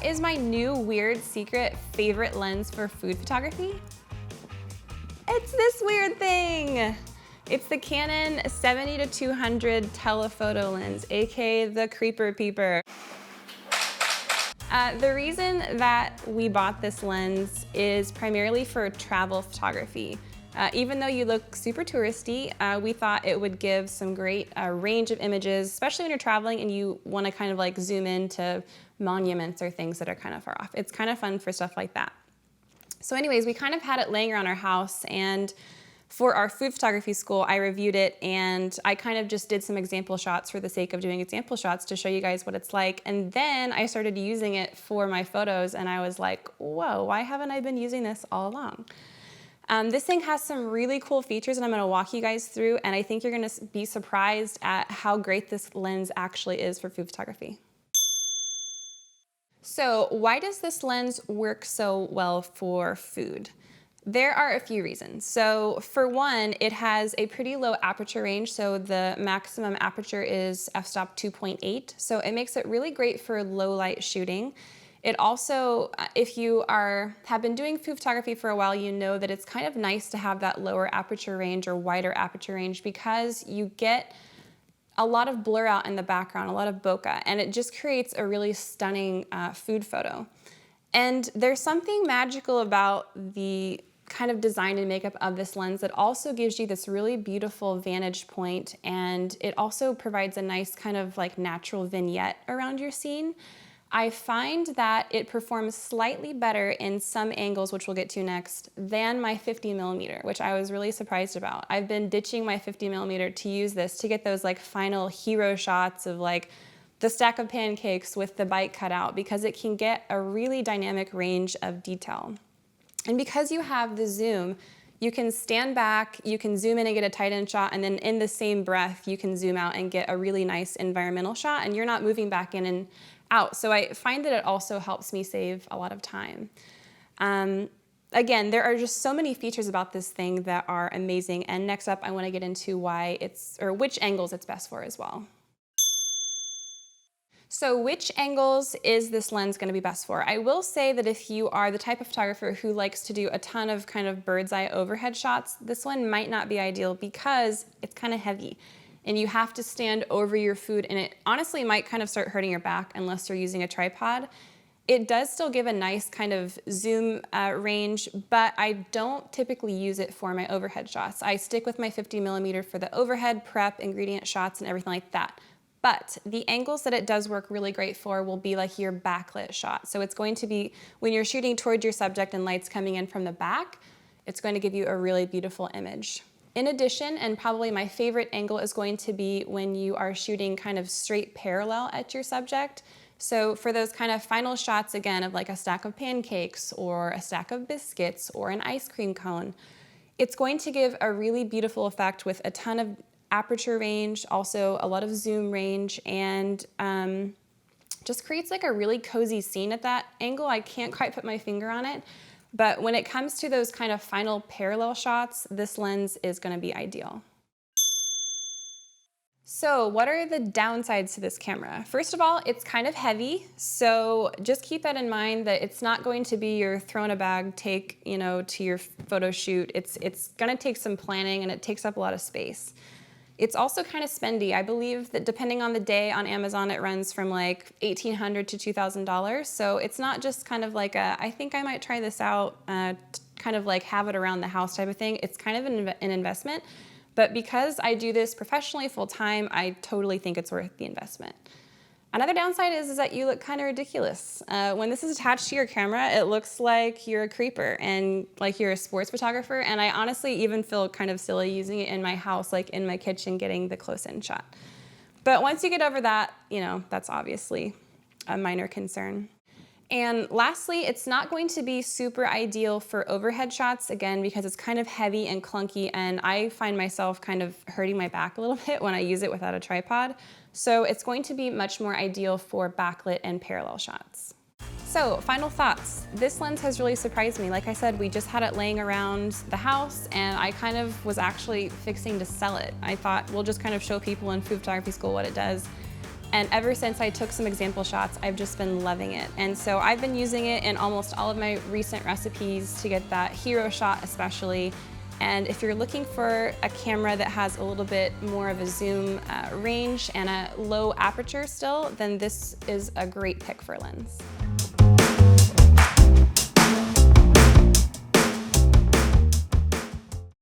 is my new weird secret favorite lens for food photography? It's this weird thing. It's the Canon 70-200 telephoto lens, aka the creeper peeper. The reason that we bought this lens is primarily for travel photography. Even though you look super touristy, we thought it would give some great range of images, especially when you're traveling and you want to kind of like zoom into monuments or things that are kind of far off. It's kind of fun for stuff like that. So anyways, we kind of had it laying around our house, and for our food photography school, I reviewed it and I kind of just did some example shots for the sake of doing example shots to show you guys what it's like. And then I started using it for my photos and I was like, whoa, why haven't I been using this all along? This thing has some really cool features and I'm gonna walk you guys through, and I think you're gonna be surprised at how great this lens actually is for food photography. So why does this lens work so well for food? There are a few reasons. So for one, it has a pretty low aperture range. So the maximum aperture is f-stop 2.8. So it makes it really great for low light shooting. It also, if you have been doing food photography for a while, you know that it's kind of nice to have that lower aperture range or wider aperture range because you get a lot of blur out in the background, a lot of bokeh, and it just creates a really stunning food photo. And there's something magical about the kind of design and makeup of this lens that also gives you this really beautiful vantage point, and it also provides a nice kind of like natural vignette around your scene. I find that it performs slightly better in some angles, which we'll get to next, than my 50mm, which I was really surprised about. I've been ditching my 50mm to use this to get those like final hero shots of like the stack of pancakes with the bite cut out, because it can get a really dynamic range of detail. And because you have the zoom, you can stand back, you can zoom in and get a tight end shot, and then in the same breath, you can zoom out and get a really nice environmental shot, and you're not moving back in and out. So I find that it also helps me save a lot of time. Again, there are just so many features about this thing that are amazing. And next up, I want to get into which angles it's best for as well. So which angles is this lens going to be best for? I will say that if you are the type of photographer who likes to do a ton of kind of bird's eye overhead shots, this one might not be ideal because it's kind of heavy and you have to stand over your food, and it honestly might kind of start hurting your back unless you're using a tripod. It does still give a nice kind of zoom range, but I don't typically use it for my overhead shots. I stick with my 50mm for the overhead prep, ingredient shots, and everything like that. But the angles that it does work really great for will be like your backlit shot. So it's going to be when you're shooting towards your subject and light's coming in from the back, it's going to give you a really beautiful image. In addition, and probably my favorite angle is going to be when you are shooting kind of straight parallel at your subject. So for those kind of final shots, again, of like a stack of pancakes or a stack of biscuits or an ice cream cone, it's going to give a really beautiful effect with a ton of aperture range, also a lot of zoom range, and just creates like a really cozy scene at that angle. I can't quite put my finger on it, but when it comes to those kind of final parallel shots, this lens is going to be ideal. So what are the downsides to this camera? First of all, it's kind of heavy, so just keep that in mind that it's not going to be your throw in a bag take, to your photo shoot. It's going to take some planning and it takes up a lot of space. It's also kind of spendy. I believe that depending on the day on Amazon, it runs from like $1,800 to $2,000. So it's not just kind of like I think I might try this out, kind of like have it around the house type of thing. It's kind of an investment. But because I do this professionally full time, I totally think it's worth the investment. Another downside is that you look kind of ridiculous. When this is attached to your camera, it looks like you're a creeper and like you're a sports photographer. And I honestly even feel kind of silly using it in my house, like in my kitchen, getting the close-in shot. But once you get over that, that's obviously a minor concern. And lastly, it's not going to be super ideal for overhead shots, again, because it's kind of heavy and clunky, and I find myself kind of hurting my back a little bit when I use it without a tripod. So it's going to be much more ideal for backlit and parallel shots. So, final thoughts. This lens has really surprised me. Like I said, we just had it laying around the house, and I kind of was actually fixing to sell it. I thought we'll just kind of show people in food photography school what it does. And ever since I took some example shots, I've just been loving it. And so I've been using it in almost all of my recent recipes to get that hero shot especially. And if you're looking for a camera that has a little bit more of a zoom range and a low aperture still, then this is a great pick for a lens.